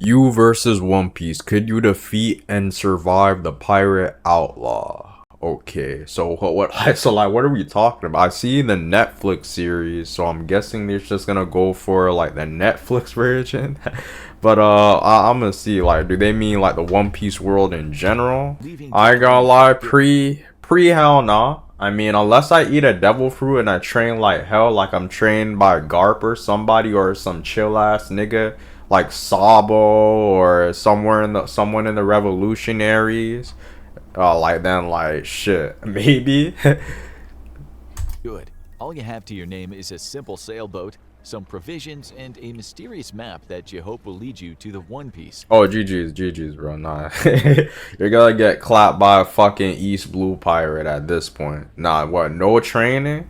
You versus One Piece. Could you defeat and survive the pirate outlaw? Okay, so so like what are we talking about? I see the Netflix series, so I'm guessing they're just gonna go for like the Netflix version. But I'm gonna see, like, do they mean like the One Piece world in general? I ain't gonna lie, pre hell nah. I mean, unless I eat a devil fruit and I train like hell, like I'm trained by Garp or somebody or some chill ass nigga like Sabo or someone in the revolutionaries. Like then like shit, maybe. Good. All you have to your name is a simple sailboat, some provisions, and a mysterious map that you hope will lead you to the One Piece. Oh, GG's, bro. Nah, you're gonna get clapped by a fucking East Blue pirate at this point. Nah, what? No training?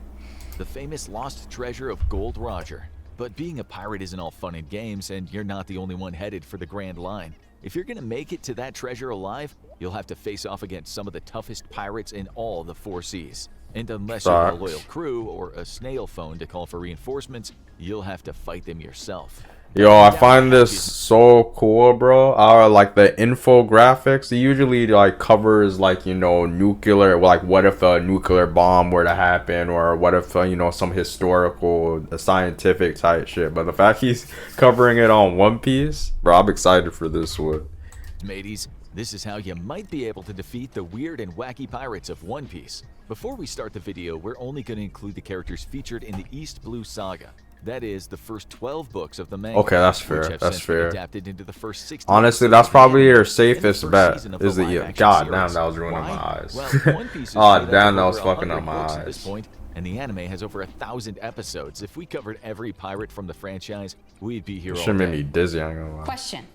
The famous lost treasure of Gold Roger. But being a pirate isn't all fun and games, and you're not the only one headed for the Grand Line. If you're gonna make it to that treasure alive, you'll have to face off against some of the toughest pirates in all the four seas. And unless you have a loyal crew or a snail phone to call for reinforcements, you'll have to fight them yourself. Yo, I find this so cool, bro. Like the infographics, it usually like covers like, you know, nuclear, like what if a nuclear bomb were to happen, or what if you know, some historical, scientific type shit. But the fact he's covering it on One Piece, bro, I'm excited for this one. Mateys, this is how you might be able to defeat the weird and wacky pirates of One Piece. Before we start the video, we're only going to include the characters featured in the East Blue Saga. That is the first 12 books of the manga. Okay, that's fair. That's fair. Adapted into the first 60 Honestly, that's probably your safest bet. Is the God damn, that was ruining my eyes. Well, One Piece is oh damn, that was fucking up my eyes. At this point, and the anime has over 1,000 episodes. If we covered every pirate from the franchise, we'd be here all day. Should make me dizzy. I'm gonna lie. Question: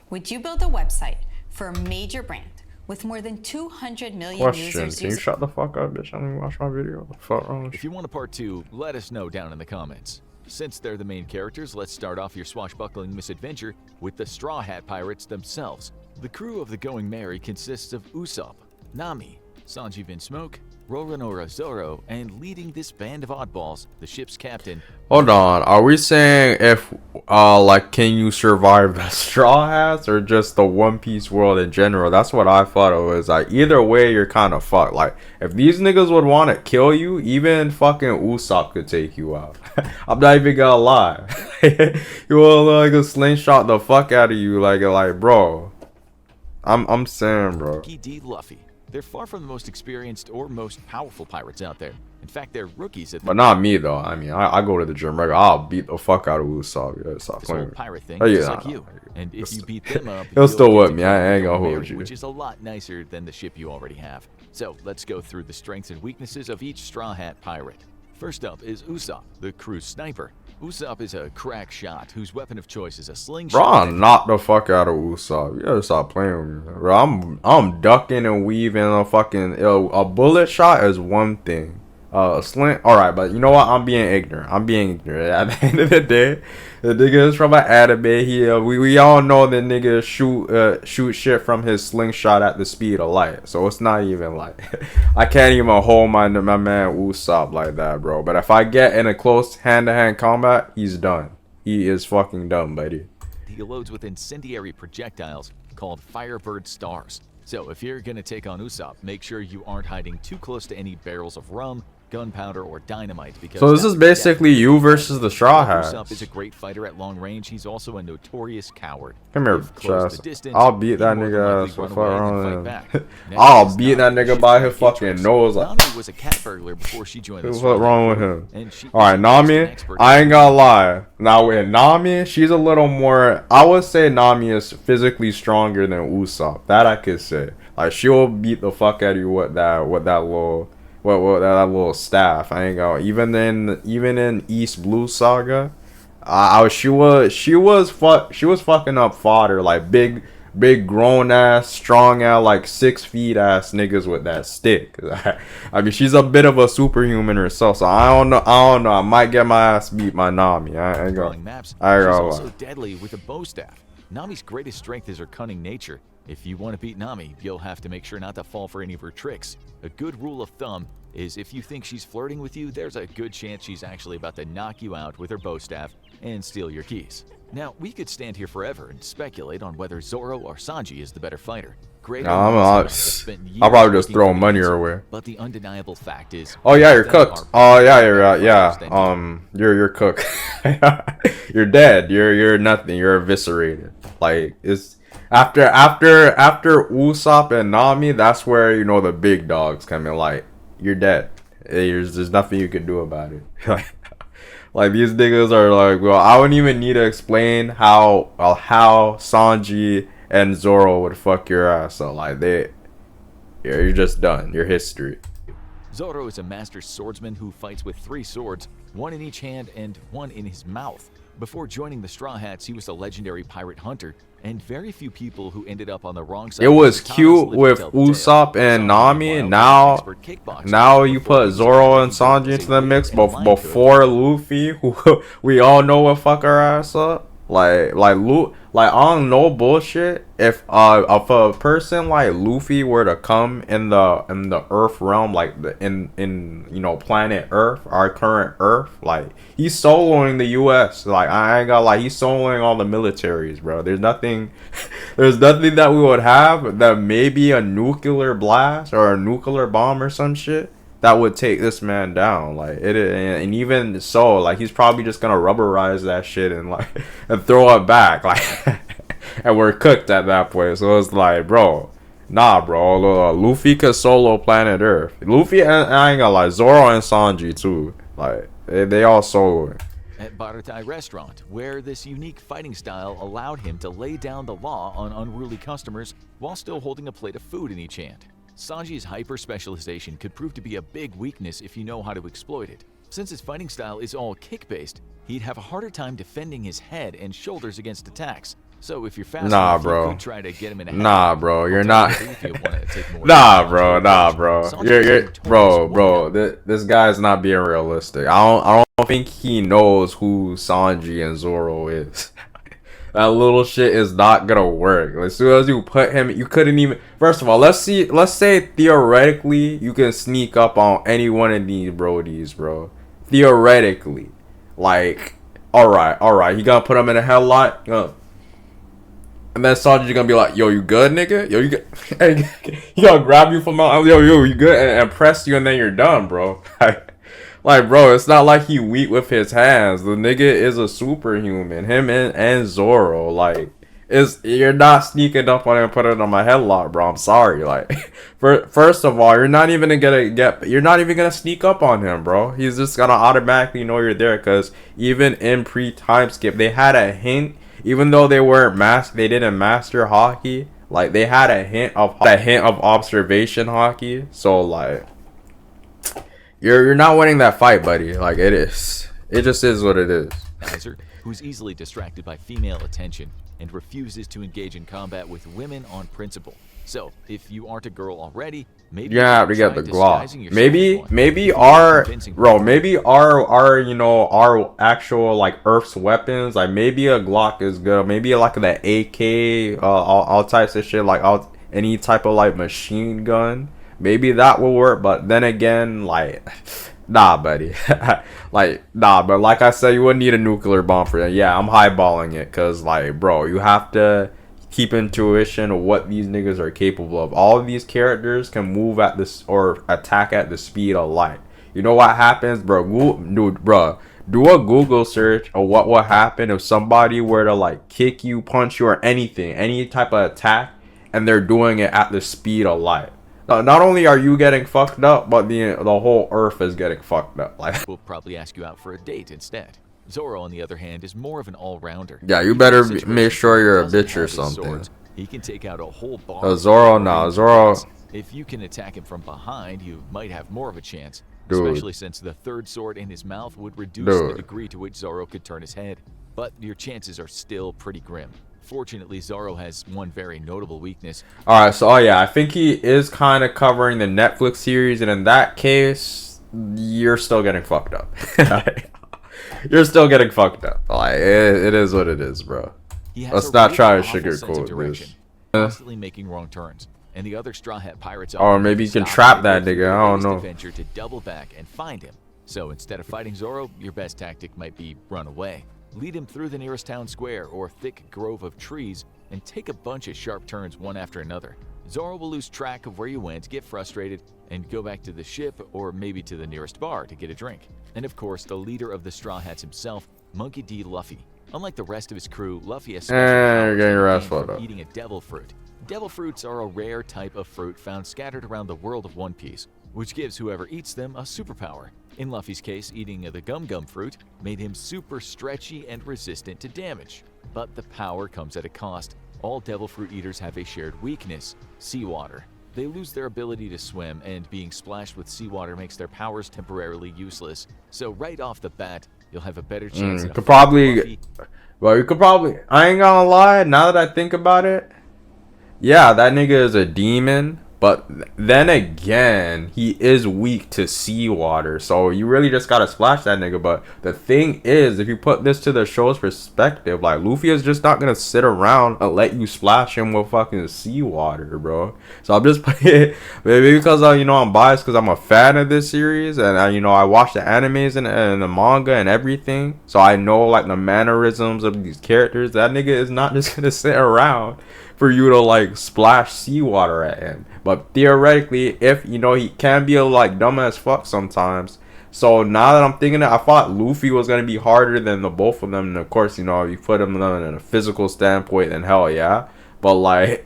would you build a website for a major brand with more than 200 million users? Can you shut the fuck up, bitch? I don't even watch my video. The fuck wrong? If you want a part 2, let us know down in the comments. Since they're the main characters, let's start off your swashbuckling misadventure with the Straw Hat Pirates themselves. The crew of the Going Merry consists of Usopp, Nami, Sanji Van Smoke, Roronoa Zoro, and leading this band of oddballs, the ship's captain. Hold on, are we saying if like, can you survive the Straw Hats or just the One Piece world in general? That's what I thought it was. Like, either way, you're kind of fucked. Like, if these niggas would want to kill you, even fucking Usopp could take you out. I'm not even gonna lie. He will like a slingshot the fuck out of you, like bro. I'm saying, bro. D. Luffy. They're far from the most experienced or most powerful pirates out there. In fact, they're rookies at But not me, though. I mean, I go to the gym regular. I'll beat the fuck out of Usopp. Yeah, stop this playing. whole pirate thing Oh, yeah, is like you. And if you beat them up, he'll still whip me. I ain't gonna hold you. Which is a lot nicer than the ship you already have. So let's go through the strengths and weaknesses of each Straw Hat pirate. First up is Usopp, the crew's sniper. Usopp is a crack shot whose weapon of choice is a slingshot. Bro, I'll knock the fuck out of Usopp. You gotta stop playing with me, bro. I'm ducking and weaving a fucking a bullet shot is one thing. A sling. All right, but you know what? I'm being ignorant. At the end of the day, the nigga is from an anime. We all know the nigga shoot shit from his slingshot at the speed of light. So it's not even like I can't even hold my man Usopp like that, bro. But if I get in a close hand-to-hand combat, he's done. He is fucking done, buddy. He loads with incendiary projectiles called Firebird Stars. So if you're gonna take on Usopp, make sure you aren't hiding too close to any barrels of rum, gunpowder, or dynamite, because so this is basically you versus the Straw Hats. Usopp is a great fighter at long range. He's also a notorious coward. Come here, Chess. I'll beat that nigga ass. What fuck wrong with him? I'll beat that nigga by his fucking nose. Nami was a cat burglar before she joined the What's wrong with him? Alright, Nami, I ain't gonna lie. Now with Nami, she's a little more, I would say Nami is physically stronger than Usopp. That I could say. Like, she'll beat the fuck out of you with that little staff. I ain't gonna, even in East Blue Saga, she was fucking up fodder, like big grown ass, strong ass, like 6 feet ass niggas with that stick. I mean, she's a bit of a superhuman herself, so I don't know. I might get my ass beat by Nami. I ain't gonna. She's also deadly with a bow staff. Nami's greatest strength is her cunning nature. If you want to beat Nami, you'll have to make sure not to fall for any of her tricks. A good rule of thumb is if you think she's flirting with you, there's a good chance she's actually about to knock you out with her bow staff and steal your keys. Now, we could stand here forever and speculate on whether Zoro or Sanji is the better fighter. Great Nah, I'll probably just throw money her way. But the undeniable fact is, oh yeah, you're cooked. Oh yeah, you're right. Yeah, you're cooked. You're dead. You're nothing. You're eviscerated. Like it's after Usopp and Nami, that's where you know the big dogs come in. Like you're dead. There's nothing you can do about it. Like these niggas are like, well, I wouldn't even need to explain how Sanji and Zoro would fuck your ass up. Like you're just done. You're history. Zoro is a master swordsman who fights with 3 swords, 1 in each hand and 1 in his mouth. Before joining the Straw Hats, he was a legendary pirate hunter, and very few people who ended up on the wrong side. It was cute with Usopp and Nami. Now you put Zoro and Sanji into the mix, but before Luffy, who we all know will fuck our ass up. Like on no bullshit. If a person like Luffy were to come in the Earth realm, like in you know planet Earth, our current Earth, like he's soloing the U.S. Like I ain't gonna lie, he's soloing all the militaries, bro. There's nothing that we would have that maybe a nuclear blast or a nuclear bomb or some shit that would take this man down. Like it, and even so, like he's probably just gonna rubberize that shit and like and throw it back, like and we're cooked at that point. So it's like, bro, nah, bro. Luffy could solo planet Earth. Luffy and I ain't gonna lie, Zoro and Sanji too. Like they all solo. At Baratai Restaurant, where this unique fighting style allowed him to lay down the law on unruly customers while still holding a plate of food in each hand. Sanji's hyper-specialization could prove to be a big weakness if you know how to exploit it. Since his fighting style is all kick-based, he'd have a harder time defending his head and shoulders agaast attacks. So if you're fast enough, you could try to get him in a head. Nah, bro, you're not. Nah, bro. Bro. This guy's not being realistic. I don't think he knows who Sanji and Zoro is. That little shit is not gonna work. As soon as you put him, you couldn't even. First of all, let's say theoretically you can sneak up on any one of these brodies, bro. Theoretically, like, all right, you gonna put him in a headlock, and then Sanji's gonna be like, yo, you good, nigga? Yo, you good? He gonna grab you from out, yo, you good, and press you, and then you're done, bro. Like, bro, it's not like he weak with his hands. The nigga is a superhuman. Him and Zoro, like, you're not sneaking up on him and putting it on my headlock, bro. I'm sorry. Like, first of all, you're not even gonna sneak up on him, bro. He's just gonna automatically know you're there. Cause even in pre-time skip, they had a hint. Even though they didn't master hockey. Like, they had a hint of observation hockey. So like. You're not winning that fight, buddy. Like it just is what it is. Kaiser, who's easily distracted by female attention and refuses to engage in combat with women on principle. So, if you aren't a girl already, maybe you have to get the Glock. Maybe our you know our actual like Earth's weapons, like maybe a Glock is good. Maybe like the AK, all types of shit, like any type of like machine gun. Maybe that will work, but then again, like, nah, buddy. But like I said, you wouldn't need a nuclear bomb for that. Yeah, I'm highballing it, cause like, bro, you have to keep intuition of what these niggas are capable of. All of these characters can move at this or attack at the speed of light. You know what happens, bro? Do a Google search of what would happen if somebody were to like kick you, punch you, or anything, any type of attack, and they're doing it at the speed of light. Not only are you getting fucked up, but the whole Earth is getting fucked up. Like, we'll probably ask you out for a date instead. Zoro, on the other hand, is more of an all-rounder. Yeah, you better make sure you're a bitch or something. He can take out a whole bar. Zoro. If you can attack him from behind, you might have more of a chance. Dude. Especially since the third sword in his mouth would reduce the degree to which Zoro could turn his head. But your chances are still pretty grim. Fortunately, Zoro has one very notable weakness. Alright, so I think he is kind of covering the Netflix series, and in that case, you're still getting fucked up. You're still getting fucked up. Like, it is what it is, bro. Let's not try to sugarcoat this. Constantly making wrong turns, and the other Straw Hat pirates. Or maybe you can trap that nigga. I don't know. Venture to double back and find him. So instead of fighting Zoro, your best tactic might be run away. lead him through the nearest town square or thick grove of trees, and take a bunch of sharp turns one after another. Zoro will lose track of where you went, get frustrated, and go back to the ship or maybe to the nearest bar to get a drink. And of course, the leader of the Straw Hats himself, Monkey D. Luffy. Unlike the rest of his crew, Luffy has special powers that came from eating a devil fruit. Devil fruits are a rare type of fruit found scattered around the world of One Piece, which gives whoever eats them a superpower. In Luffy's case, eating the Gum Gum fruit made him super stretchy and resistant to damage. But the power comes at a cost. All devil fruit eaters have a shared weakness: seawater. They lose their ability to swim, and being splashed with seawater makes their powers temporarily useless. So right off the bat, you'll have a better chance. Could probably, well, you could probably. I ain't gonna lie. Now that I think about it, yeah, that nigga is a demon. But then again, he is weak to seawater, so you really just gotta splash that nigga. But the thing is, if you put this to the show's perspective, like, Luffy is just not gonna sit around and let you splash him with fucking seawater, bro. So I'm just playing, maybe because I'm biased because I'm a fan of this series, and I watch the animes and the manga and everything, so I know like the mannerisms of these characters. That nigga is not just gonna sit around for you to like splash seawater at him. But theoretically, if he can be like dumb as fuck sometimes. So now that I'm thinking it, I thought Luffy was gonna be harder than the both of them. And of course, you put them in a physical standpoint, then hell yeah. But like,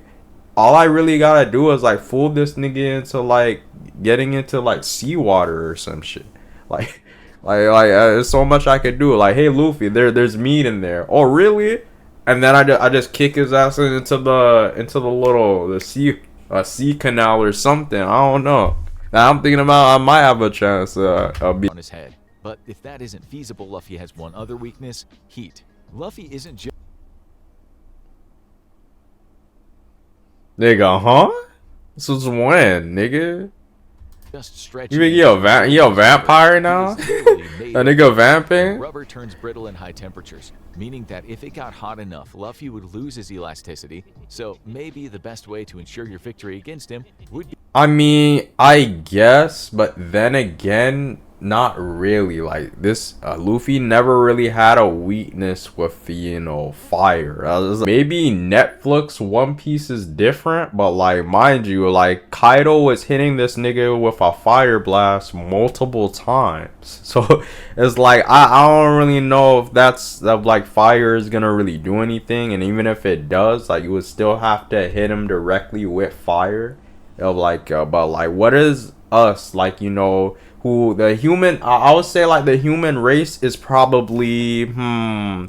all I really gotta do is like fool this nigga into like getting into like seawater or some shit. Like there's so much I could do. Like, hey Luffy, there's meat in there. Oh really? And then I just kick his ass into the sea canal or something. I don't know. Now I'm thinking about I might have a chance be on his head. But if that isn't feasible, Luffy has one other weakness: heat. Luffy isn't just nigga, huh? This was when, nigga. stretching. You think he a vampire now? That nigga vamping? Rubber turns brittle in high temperatures, meaning that if it got hot enough, Luffy would lose his elasticity. So maybe the best way to ensure your victory against him would be... I mean, I guess, but then again, not really. Like, this Luffy never really had a weakness with fire. Maybe Netflix One Piece is different, but like, mind you, like, Kaido was hitting this nigga with a fire blast multiple times. So it's like, I don't really know if like fire is gonna really do anything. And even if it does, like, you would still have to hit him directly with fire. But like, what is us, like, who the human, I would say like the human race is probably I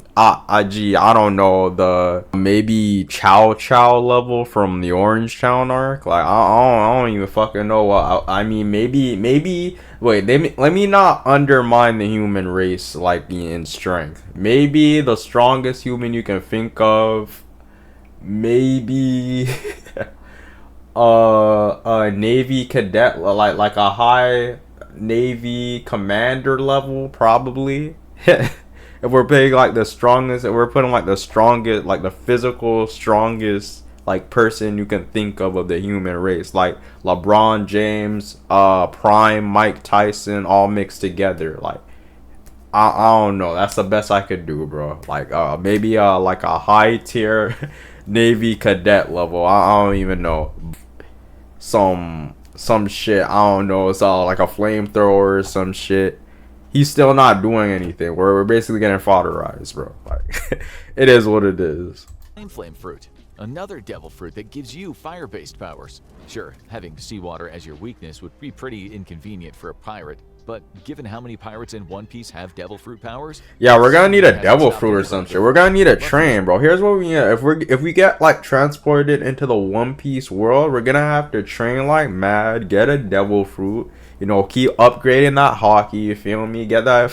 don't know, the maybe Chow level from the Orange Town arc. Like, I don't even fucking know what I mean. Maybe wait, let me not undermine the human race like in strength. Maybe the strongest human you can think of, maybe a Navy cadet, like a high Navy commander level, probably. If we're putting like the strongest, if we're putting like the strongest, like the physical strongest like person you can think of the human race, like LeBron James, prime Mike Tyson, all mixed together. Like, I don't know, that's the best I could do, bro. Like maybe like a high tier Navy cadet level. I don't even know, some shit, I don't know, it's all like a flamethrower or some shit. He's still not doing anything. We're basically getting fodderized, bro. Like, it is what it is. Flame fruit, another devil fruit that gives you fire-based powers. Sure, having seawater as your weakness would be pretty inconvenient for a pirate, but given how many pirates in One Piece have devil fruit powers, yeah, we're gonna need a devil fruit or some shit. We're gonna need a train, bro. Here's what we need. If we get like transported into the One Piece world, we're gonna have to train like mad, get a devil fruit, keep upgrading that hockey, you feel me? Get that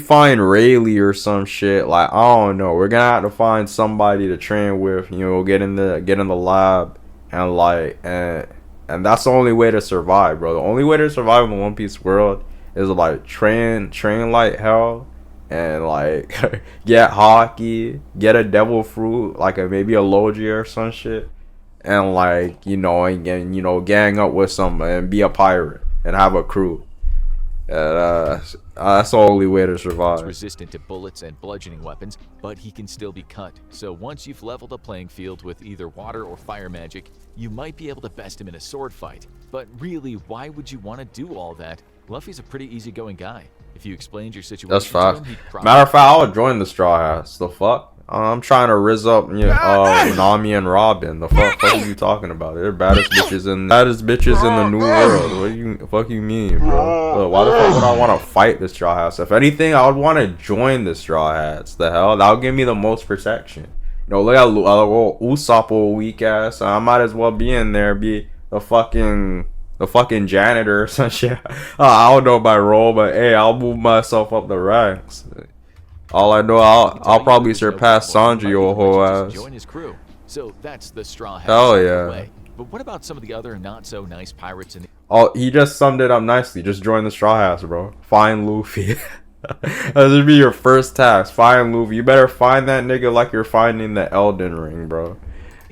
find Rayleigh or some shit. Like, I don't know. We're gonna have to find somebody to train with, get in the lab and like and that's the only way to survive, bro. The only way to survive in the One Piece world is like train like hell, and like get hockey, get a devil fruit, like maybe a Logia or some shit, and like and gang up with some and be a pirate and have a crew. That's the only way to He's survive. resistant to bullets and bludgeoning weapons, but he can still be cut. So once you've leveled a playing field with either water or fire magic, you might be able to best him in a sword fight. But really, why would you want to do all that? Luffy's a pretty easygoing guy. If you explained your situation That's to facts. him, he'd probably... Matter of fact, I would join the Straw Hats. The fuck? I'm trying to rizz up, Nami and Robin. The fuck are you talking about? They're baddest bitches in the new world. What do you mean, bro? Why the fuck would I want to fight the Straw Hats? If anything, I would want to join the Straw Hats. The hell, that'll give me the most protection. You know, look at Usopp, weak ass. I might as well be in there, be the fucking janitor or some shit. I don't know my role, but hey, I'll move myself up the ranks. All I know, I'll probably surpass Sanji or whole ass. Join his crew. So that's the Straw Hats. Hell yeah. Way. But what about some of the other not so nice pirates in the... Oh, he just summed it up nicely. Just join the Straw Hats, bro. Find Luffy. That should be your first task. Find Luffy. You better find that nigga like you're finding the Elden Ring, bro.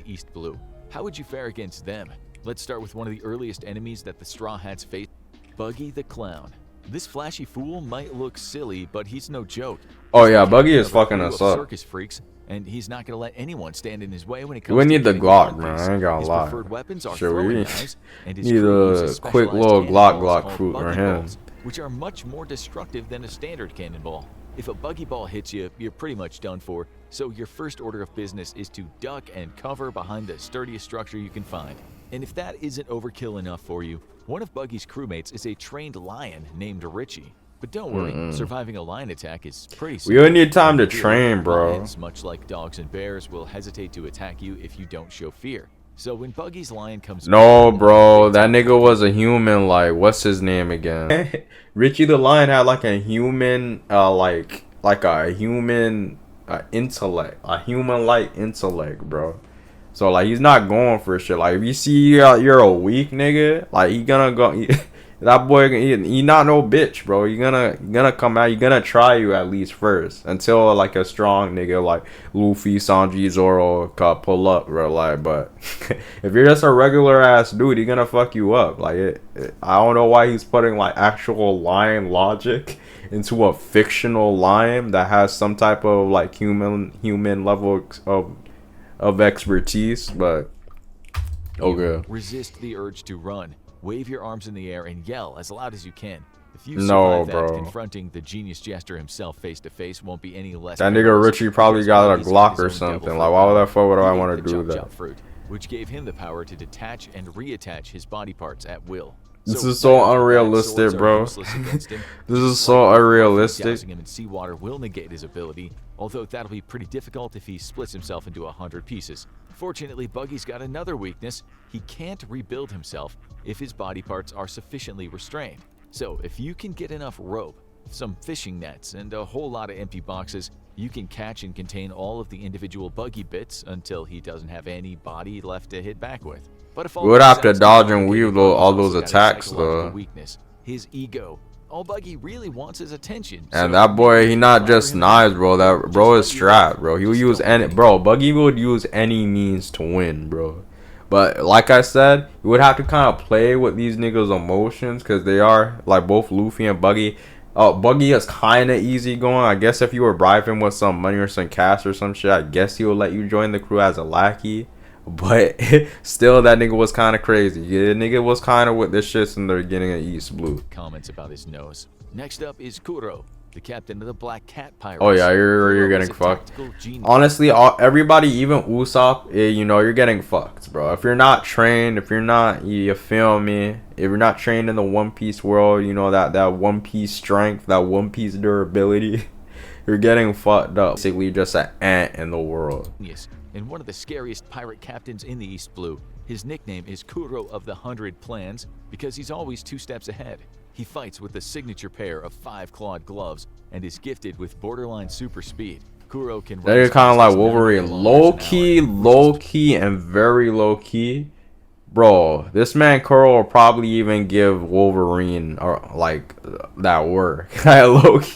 East Blue. How would you fare against them? Let's start with one of the earliest enemies that the Straw Hats faced, Buggy the Clown. This flashy fool might look silly, but he's no joke. Oh yeah, Buggy is fucking us up. Circus freaks, and he's not gonna let anyone stand in his way when it comes We to need the getting Glock, One man. Piece. I ain't gonna His lie. preferred weapons are Sure, we throwing need knives, and his a crew uses quick specialized little cannonballs Glock called fruit buggy right here. balls, which are much more destructive than a standard cannonball. If a buggy ball hits you, you're pretty much done for. So your first order of business is to duck and cover behind the sturdiest structure you can find. And if that isn't overkill enough for you, one of Buggy's crewmates is a trained lion named Richie. But don't worry, surviving a lion attack is pretty simple. We would need time to train, bro. Lions, much like dogs and bears, will hesitate to attack you if you don't show fear. So when Buggy's lion comes... No, bro. That nigga was a human, like, what's his name again? Richie the Lion had, like, a human, like a human intellect. A human-like intellect, bro. So, like, he's not going for shit. Like, if you see you're a weak nigga, like, he gonna go... That boy, he not no bitch, bro. He gonna come out. He gonna try you at least first until like a strong nigga like Luffy, Sanji, Zoro pull up, bro. Like, but if you're just a regular ass dude, he gonna fuck you up. Like, I don't know why he's putting like actual lion logic into a fictional lion that has some type of like human level of expertise, but okay. Resist the urge to run. Wave your arms in the air and yell as loud as you can. If you No, survive that, bro. confronting the genius jester himself face to face won't be any less. That nigga perilous Richie probably because got a Buggy's Glock his or own something. devil Like, fruit. why the fuck would I He want ate to the do Jump that? Jump fruit, which gave him the power to detach and reattach his body parts at will. This So is so bad unrealistic, swords are bro. useless against him. This is Just so like Luffy, unrealistic. dousing him in seawater will negate his ability, although that'll be pretty difficult if he splits himself into 100 pieces. Fortunately, Buggy's got another weakness. He can't rebuild himself if his body parts are sufficiently restrained. So if you can get enough rope, some fishing nets, and a whole lot of empty boxes, you can catch and contain all of the individual Buggy bits until he doesn't have any body left to hit back with. But if all We would goes have to as dodge and planned, weave Buggy's all those also got a attacks, psychological though. weakness, his ego. All Buggy really wants is attention. And so that boy, he not fire just him knives, up. bro. That Just bro let is you strapped, live. bro. He'll Just use don't any, think. bro. Buggy would use any means to win, bro. But like I said, you would have to kind of play with these niggas' emotions because they are like both Luffy and Buggy. Buggy is kind of easy going. I guess if you were bribe him with some money or some cash or some shit, I guess he would let you join the crew as a lackey. But still, that nigga was kind of crazy. Yeah, nigga was kind of with this shit in the beginning of East Blue. Comments about his nose. Next up is Kuro, the captain of the Black Cat Pirates. Oh yeah, Kuro you're is getting a fucked. tactical genius. Honestly, everybody, even Usopp, you know, you're getting fucked, bro. If you're not trained, if you're not, you feel me? If you're not trained in the One Piece world, you know, that One Piece strength, that One Piece durability, you're getting fucked up. Basically, just an ant in the world. Genius, and one of the scariest pirate captains in the East Blue. His nickname is Kuro of the 100 Plans because he's always 2 steps ahead. He fights with the signature pair of 5-clawed gloves and is gifted with borderline super speed. Kuro can They're run kind of as like fast as Wolverine. 9 Low kilometers key, an hour, low which is key, and very low key. Bro, this man Kuro will probably even give Wolverine or like that work. Low key.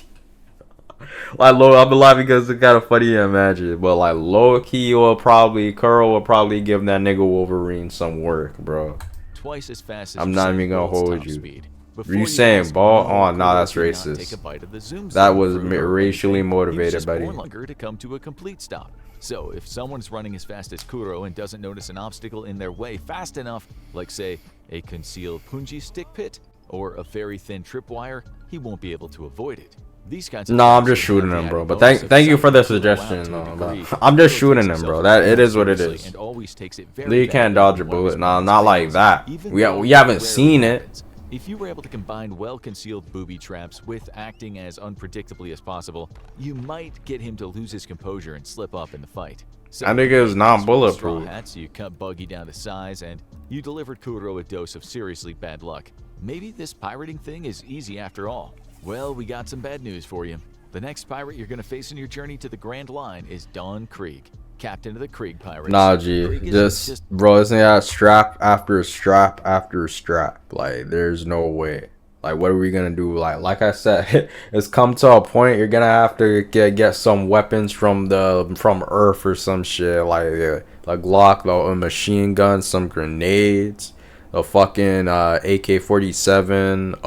Like low, I'm laughing because it's kind of funny to imagine, but like low key Kuro will probably give that nigga Wolverine some work, bro. twice as fast as I'm not Usain even gonna Bolt's hold top you. speed. Before You you saying ask, ball? no, Oh, nah, Kuro that's did not racist. take a bite of the Zoom That Zoom was fruit or racially anything. He was motivated, just buddy. born longer to come to a complete stop. So if someone's running as fast as Kuro and doesn't notice an obstacle in their way fast enough, like say a concealed punji stick pit or a very thin tripwire, he won't be able to avoid it. These kinds of No, I'm traps just would have shooting the him, bro. added But bonus thank you of for the psyching Kuro out suggestion, to a though. degree. I'm just Kuro shooting takes him, bro. himself That very it is what it seriously is. and always takes it very You can't badly dodge a when one of his bullet. Nah, opponents not like fails, that. even We though haven't it seen rarely it. happens. If you were able to combine well-concealed booby traps with acting as unpredictably as possible, you might get him to lose his composure and slip up in the fight. So That nigga you is make nice non-bulletproof. straw hats, you cut Buggy down to size, and you delivered Kuro a dose of seriously bad luck. Maybe this pirating thing is easy after all. Well, we got some bad news for you. The next pirate you're going to face in your journey to the Grand Line is Don Krieg, captain of the Krieg Pirates. Nah, G. Krieg is Just, bro, isn't that strap after strap after strap? Like, there's no way. Like, what are we gonna do? Like I said, it's come to a point you're gonna have to get some weapons from Earth or some shit. Like a Glock, a machine gun, some grenades, a fucking AK-47,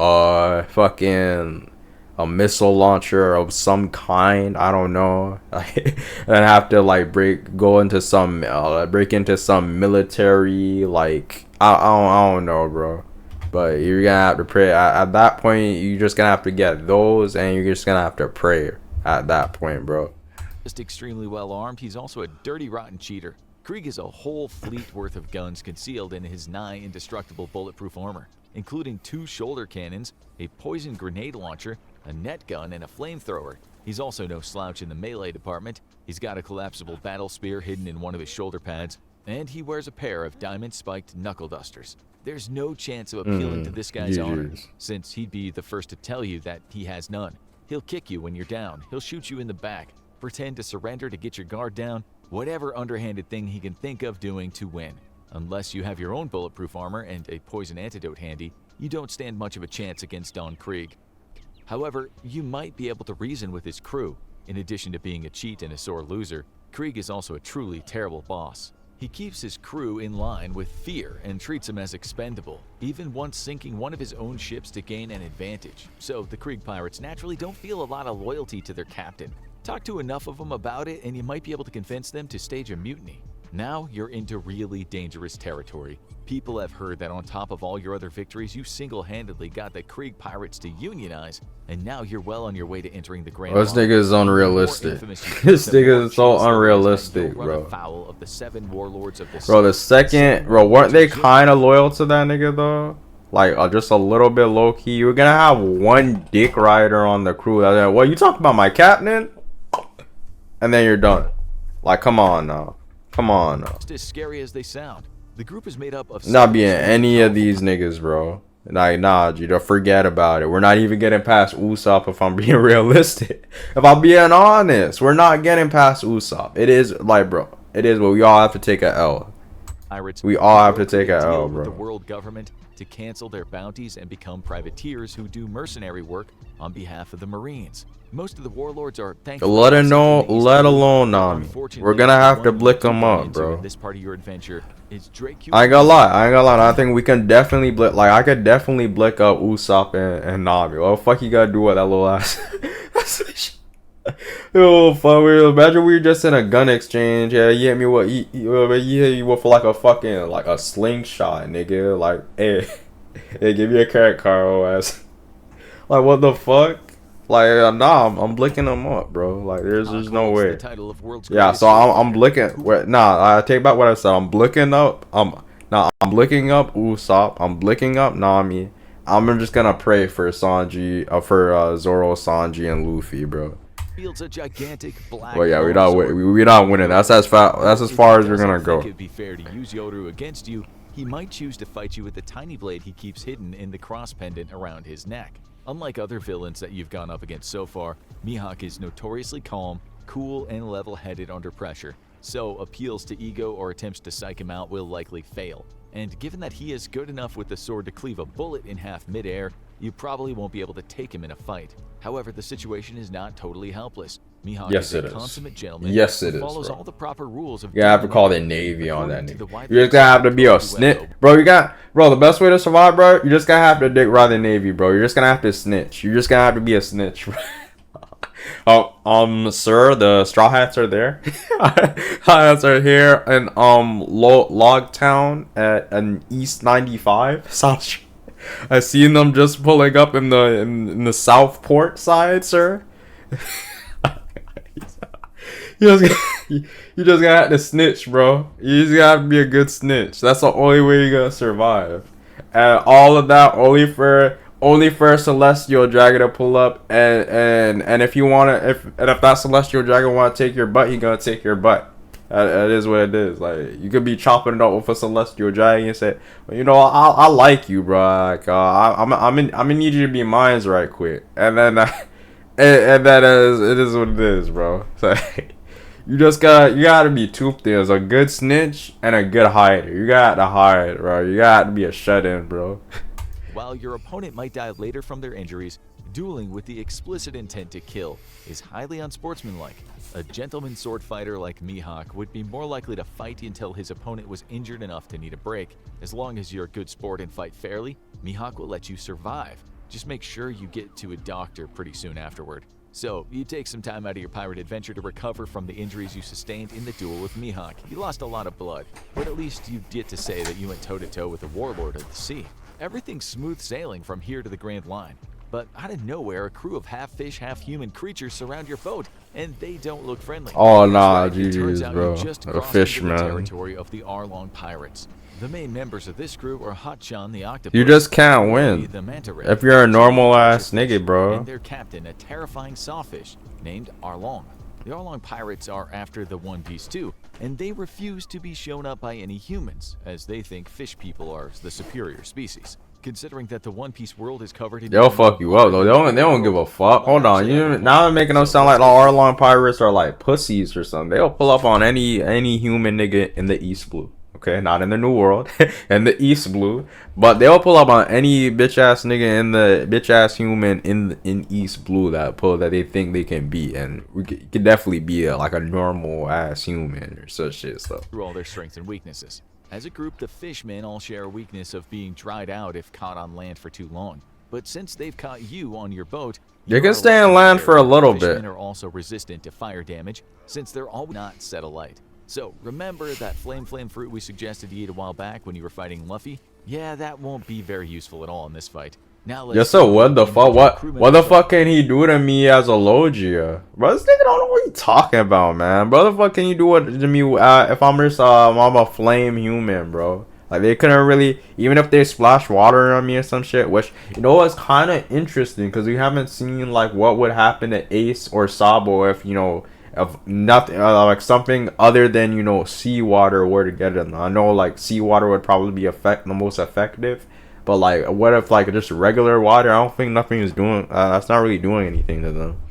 fucking a missile launcher of some kind. I don't know. And have to like break into some military. Like I don't know, bro. But you're gonna have to pray. At that point, you're just gonna have to get those, and you're just gonna have to pray at that point, bro. just extremely well armed, he's also a dirty, rotten cheater. Krieg has a whole fleet worth of guns concealed in his nigh indestructible bulletproof armor, including 2 shoulder cannons, a poison grenade launcher, a net gun, and a flamethrower. He's also no slouch in the melee department. He's got a collapsible battle spear hidden in one of his shoulder pads, and he wears a pair of diamond-spiked knuckle dusters. There's no chance of appealing to this guy's honor, since he'd be the first to tell you that he has none. He'll kick you when you're down, he'll shoot you in the back, pretend to surrender to get your guard down, whatever underhanded thing he can think of doing to win. Unless you have your own bulletproof armor and a poison antidote handy, you don't stand much of a chance against Don Krieg. However, you might be able to reason with his crew. In addition to being a cheat and a sore loser, Krieg is also a truly terrible boss. He keeps his crew in line with fear and treats them as expendable, even once sinking one of his own ships to gain an advantage. So the Krieg pirates naturally don't feel a lot of loyalty to their captain. Talk to enough of them about it and you might be able to convince them to stage a mutiny. Now you're into really dangerous territory. People have heard that on top of all your other victories, you single-handedly got the Krieg pirates to unionize, and now you're well on your way to entering the Grand Line. This nigga is unrealistic. This nigga is so unrealistic, bro. Bro, the second, bro, weren't they kind of loyal to that nigga though? Like just a little bit low key. You're gonna have one dick rider on the crew. What you talking about, my captain? And then you're done. Like, come on now. Come on now. Just as scary as they sound. The group is made up of Not being any of these niggas, bro. Like, nah, you don't forget about it. We're not even getting past Usopp if I'm being realistic. If I'm being honest, we're not getting past Usopp. It is, like, bro, it is, but we all have to take a L. We all have to take a L, bro. The world government to cancel their bounties and become privateers who do mercenary work on behalf of the Marines. Most of the warlords are thankful. Let alone Nami. We're gonna have to blick them up, bro. This part of your adventure is Drake. I ain't gonna lie. I think we can definitely blick. Like, I could definitely blick up Usopp and Nami. What the fuck you gotta do with that little ass? Yo, fuck. Imagine we were just in a gun exchange. Yeah, you hit me with you hit me with like a fucking like a slingshot, nigga. Like, hey, give me a carrot car, ass. Like, what the fuck? Like, nah, I'm blicking them up, bro. Like, there's no way. Yeah, so I'm blicking. Nah, I take back what I said. I'm blicking up. I'm blicking up Usopp. I'm blicking up Nami. I'm just gonna pray for Sanji, for Zoro, Sanji, and Luffy, bro. Wields a gigantic black. Well, yeah, we're not winning. That's as far as we're gonna go. It'd be fair to use Yoru against you. He might choose to fight you with the tiny blade he keeps hidden in the cross pendant around his neck. Unlike other villains that you've gone up against so far, Mihawk is notoriously calm, cool, and level-headed under pressure, so appeals to ego or attempts to psych him out will likely fail. And given that he is good enough with the sword to cleave a bullet in half midair, You probably won't be able to take him in a fight. However, the situation is not totally helpless. Mihawk Yes, is a it is. consummate gentleman Yes, it who is, follows bro. all the proper rules of You have to daily call life. the Navy on that According to nigga. the widely You just gotta have to be a accepted snitch, duo, bro. Bro. The best way to survive, bro. You just gotta have to dick ride the Navy, bro. You're just gonna have to snitch. You're just gonna have to be a snitch, bro. Sir, the straw hats are there. Hats are here in Log Town at an East 95. South. I seen them just pulling up in the Southport side, sir. You just gotta have to snitch, bro. You just gotta be a good snitch. That's the only way you're gonna survive. And all of that only for a celestial dragon to pull up, and if you wanna, if that celestial dragon wanna take your butt, he gonna take your butt. That is what it is. Like, you could be chopping it up with a celestial dragon and say, well, you know, I like you, bro. Like, I'm gonna need you to be mine right quick, and then and that is, it is what it is, bro. So you gotta be two things: a good snitch and a good hider. You gotta hide, bro. You gotta be a shut-in, bro. While your opponent might die later from their injuries, dueling with the explicit intent to kill is highly unsportsmanlike. A gentleman sword fighter like Mihawk would be more likely to fight until his opponent was injured enough to need a break. As long as you're a good sport and fight fairly, Mihawk will let you survive. Just make sure you get to a doctor pretty soon afterward. So, you take some time out of your pirate adventure to recover from the injuries you sustained in the duel with Mihawk. You lost a lot of blood, but at least you get to say that you went toe-to-toe with the warlord of the sea. Everything's smooth sailing from here to the Grand Line. But out of nowhere, a crew of half-fish, half-human creatures surround your boat, and they don't look friendly. Oh, nah, Right, it turns GG's, out bro. you just A crossed fish, into the man. territory of the Arlong pirates. The main members of this crew are Hotchan the octopus. You just can't Kuromi win the manta ray, if you're a normal Jimmy the ass fisherfish, nigga, bro. and their captain, a terrifying sawfish named Arlong. The Arlong pirates are after the One Piece too, and they refuse to be shown up by any humans, as they think fish people are the superior species. Considering that the One Piece world is covered in... They'll fuck you up though. They don't give a fuck. Hold on, now I'm making them sound like the Arlong pirates are like pussies or something. They'll pull up on any human nigga in the East Blue. Okay, not in the New World, in the East Blue, but they'll pull up on any bitch ass nigga in the bitch ass human in East Blue that they think they can beat, and we could definitely be like a normal ass human or such shit stuff. Through all their strengths and weaknesses. As a group, the fishmen all share a weakness of being dried out if caught on land for too long. But since they've caught you on your boat, you can stay on land for a little bit. Fishmen are also resistant to fire damage since they're all not set alight. So remember that flame fruit we suggested you eat a while back when you were fighting Luffy? Yeah, that won't be very useful at all in this fight. Now let's... Yes, so what the fuck? What the fuck can he do to me as a Logia? Bro, this nigga don't know what he talking about, man. Bro, the fuck can you do it to me if I'm just I'm a flame human, bro? Like, they couldn't really, even if they splash water on me or some shit, which, you know what's kind of interesting, because we haven't seen like what would happen to Ace or Sabo if, you know, of nothing like something other than, you know, seawater were to get them. I know like seawater would probably be the most effective, but like what if like just regular water? I don't think nothing is doing that's not really doing anything to them.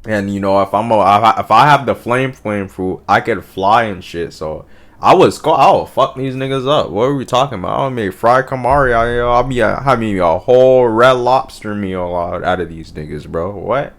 And you know, if I have the flame fruit, I could fly and shit. So I would fuck these niggas up. What are we talking about? I'll make fried calamari. I'll be having a whole red lobster meal out of these niggas, bro. What?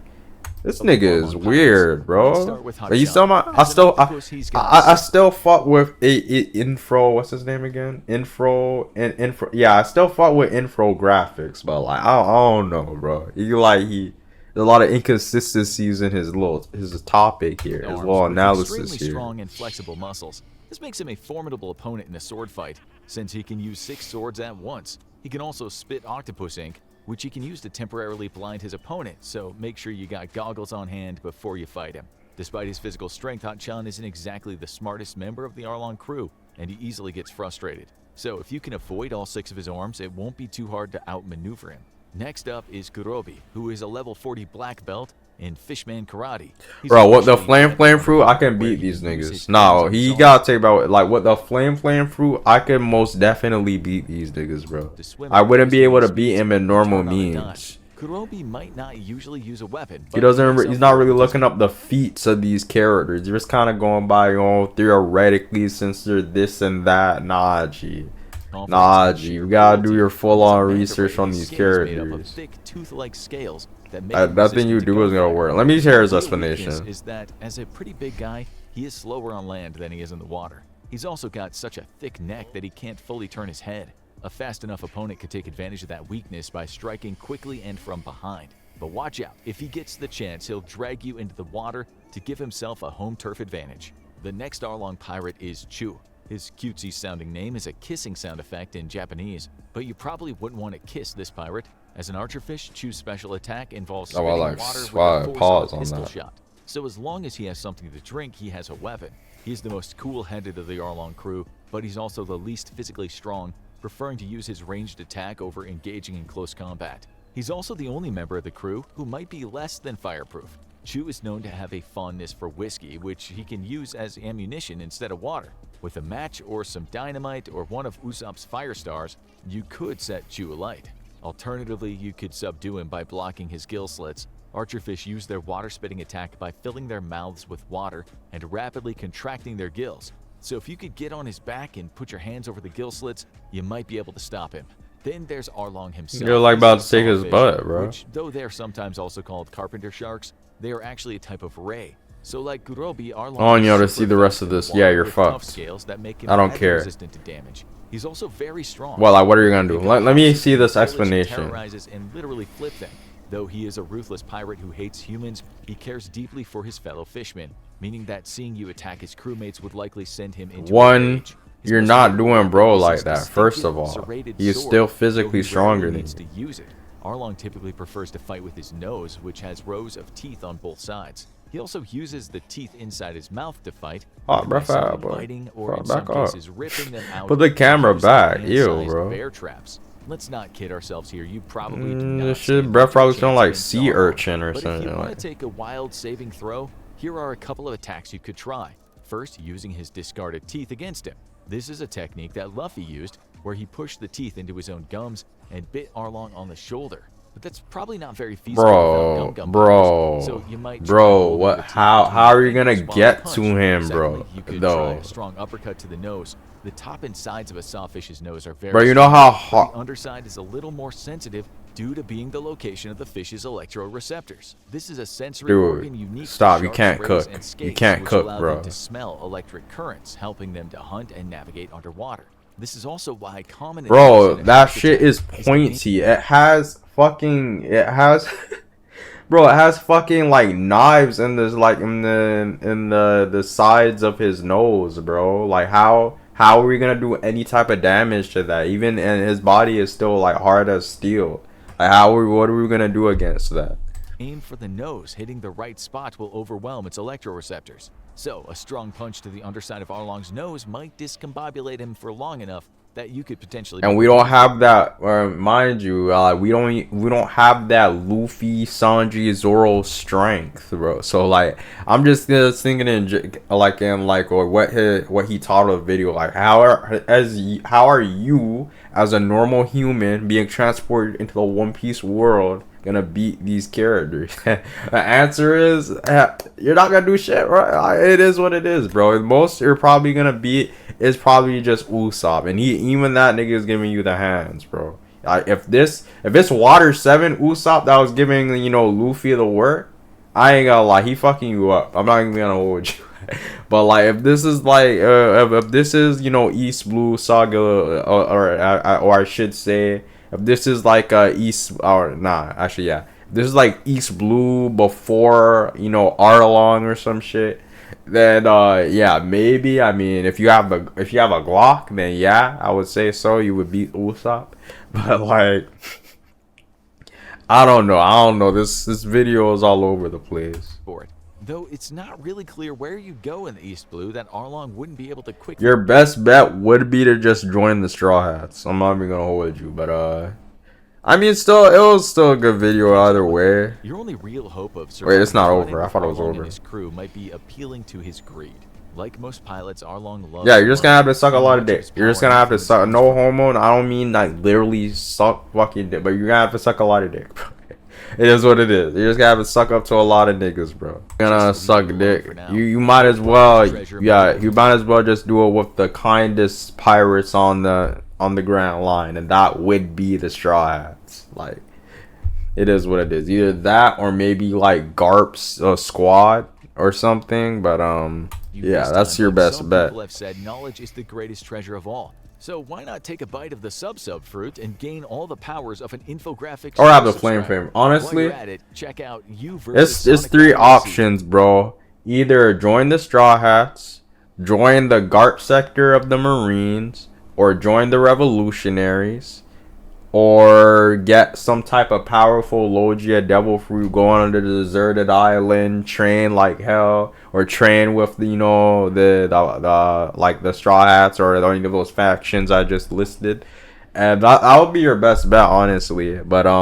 This nigga is weird, bro. Are you still I still fuck with Infro. What's his name again? Infro. Yeah, I still fuck with Infographics, but like I don't know, bro. There's a lot of inconsistencies in his topic here, his little analysis here. Strong and flexible muscles. This makes him a formidable opponent in a sword fight, since he can use 6 swords at once. He can also spit octopus ink, which he can use to temporarily blind his opponent, so make sure you got goggles on hand before you fight him. Despite his physical strength, Hotchan isn't exactly the smartest member of the Arlong crew, and he easily gets frustrated. So if you can avoid all 6 of his arms, it won't be too hard to outmaneuver him. Next up is Kurobi, who is a level 40 black belt in Fishman Karate. Bro, what the flame fruit? I can beat these niggas. No, he gotta take about like what the flame fruit. I can most definitely beat these niggas, bro. I wouldn't be able to beat him in normal means. Kurobi might not usually use a weapon. He's not really looking up the feats of these characters. You're just kind of going by, theoretically, since they're this and that. Nah, G. confidence Nah, and G, sheer you gotta do cruelty. your His full-on mandible research on and these skin is made up of characters. thick, tooth-like scales that make him Nothing you resistant to do is gonna gunfire. work. Let me hear his His real weakness explanation. is that as a pretty big guy, he is slower on land than he is in the water. He's also got such a thick neck that he can't fully turn his head. A fast enough opponent could take advantage of that weakness by striking quickly and from behind. But watch out, if he gets the chance, he'll drag you into the water to give himself a home turf advantage. The next Arlong pirate is Chu. His cutesy sounding name is a kissing sound effect in Japanese, but you probably wouldn't want to kiss this pirate. As an archerfish, Chu's special attack involves spitting water with the force of a pistol shot. So as long as he has something to drink, he has a weapon. He's the most cool-headed of the Arlong crew, but he's also the least physically strong, preferring to use his ranged attack over engaging in close combat. He's also the only member of the crew who might be less than fireproof. Chu is known to have a fondness for whiskey, which he can use as ammunition instead of water. With a match or some dynamite or one of Usopp's fire stars, you could set Chu alight. Alternatively, you could subdue him by blocking his gill slits. Archerfish use their water-spitting attack by filling their mouths with water and rapidly contracting their gills. So if you could get on his back and put your hands over the gill slits, you might be able to stop him. Then there's Arlong himself. You're like about to take his Sawfish, butt, bro. Which, though they're sometimes also called carpenter sharks, they are actually a type of ray. So like Gurobi, Arlong I want is you to super see the rest fast of in the this. water Yeah, you're with tough fucked. scales that make him I don't highly care. resistant to damage. He's also very strong. Well, like, what are you gonna do? He Let me collapses see this the village, explanation. terrorizes and literally flip them. Though he is a ruthless pirate who hates humans, he cares deeply for his fellow fishmen, meaning that seeing you attack his crewmates would likely send him into a One, rage. His you're most not notable doing weapon bro is like his that. First of distinctive all, serrated he's sword, still though physically he stronger rarely than needs you. to use it. Arlong typically prefers to fight with his nose, which has rows of teeth on both sides. He also uses the teeth inside his mouth to fight, Oh, bro, by boy. biting or Bro, in some back up. cases ripping them out. Put the camera using back. Ew, hand-sized bro. bear traps. Let's not kid ourselves here. You probably do This not shit, stand bro, much of a probably sound chance like against sea Arlong. urchin or But if something. you want Like, to take a wild saving throw, here are a couple of attacks you could try. First, using his discarded teeth against him. This is a technique that Luffy used, where he pushed the teeth into his own gums and bit Arlong on the shoulder. But that's probably not very feasible without gum powers, so you might try holding what? the teeth How between are your you gonna fingers while get you punch. to him, bro? Secondly, you could try Though, a strong uppercut to the nose. The top and sides of a sawfish's nose are very bro, you know strong, how but hard. the underside is a little more sensitive due to being the location of the fish's electroreceptors. This is a sensory organ Dude, unique to stop! You sharks, can't rays, cook. and You skates, can't which cook, allow bro. them to smell electric currents, helping them to hunt and navigate underwater. This is also why common Bro, enemies in a that shark shit attack is to pointy. It has fucking. It has. Bro, it has fucking like knives in this, like in the sides of his nose, bro. Like how are we gonna do any type of damage to that? Even and his body is still like hard as steel. Like what are we gonna do against that? aim for the nose. Hitting the right spot will overwhelm its electroreceptors. So, a strong punch to the underside of Arlong's nose might discombobulate him for long enough that you could potentially. And we don't have that, mind you, we don't have that Luffy, Sanji, Zoro strength, bro. So like, I'm just thinking or what he taught of the video, like how are you as a normal human being transported into the One Piece world gonna beat these characters? The answer is you're not gonna do shit, right? It is what it is, bro. The most you're probably gonna beat is probably just Usopp, and even that nigga is giving you the hands, bro. If it's Water 7 Usopp that was giving Luffy the work, I ain't gonna lie, he fucking you up. I'm not even gonna hold you. But like, if this is like if this is East Blue Saga, or I should say, if this is like East, or nah, actually yeah, this is like East Blue before Arlong or some shit, then yeah, maybe. I mean, if you have a Glock, then yeah, I would say so. You would beat Usopp. But like, I don't know. This video is all over the place. For it. Though it's not really clear where you go in the East Blue that Arlong wouldn't be able to quickly. Your best bet would be to just join the Straw Hats. I'm not even gonna hold you, but I mean, it was still a good video either way. Your only real hope of Wait, it's not surviving over. I thought it was Arlong over. and his crew might be appealing to his greed. Like most pilots, Arlong loves. Yeah, you're just gonna have to suck a and lot of much dick. his You're just power gonna have to influence suck. comes No from- homo. I don't mean like literally suck fucking dick, but you're gonna have to suck a lot of dick, bro. It is what it is. You're just gonna have to suck up to a lot of niggas, bro. You're gonna suck dick. You might as well, yeah. You might as well just do it with the kindest pirates on the on the Grand Line, and that would be the Straw Hats. Like, it is what it is. Either that or maybe like Garp's squad or something. But yeah, that's your best some bet. People have said knowledge is the greatest treasure of all. So why not take a bite of the sub fruit and gain all the powers of an infographics? Or have the flame frame. Honestly, while you're at it, check out you versus it's Sonic three Legacy. options, bro. Either join the Straw Hats, join the Garp sector of the Marines, or join the Revolutionaries, or get some type of powerful Logia Devil Fruit, go on the deserted island, train like hell, or train with the, you know, the like the Straw Hats or any of those factions I just listed, and that would be your best bet, honestly. But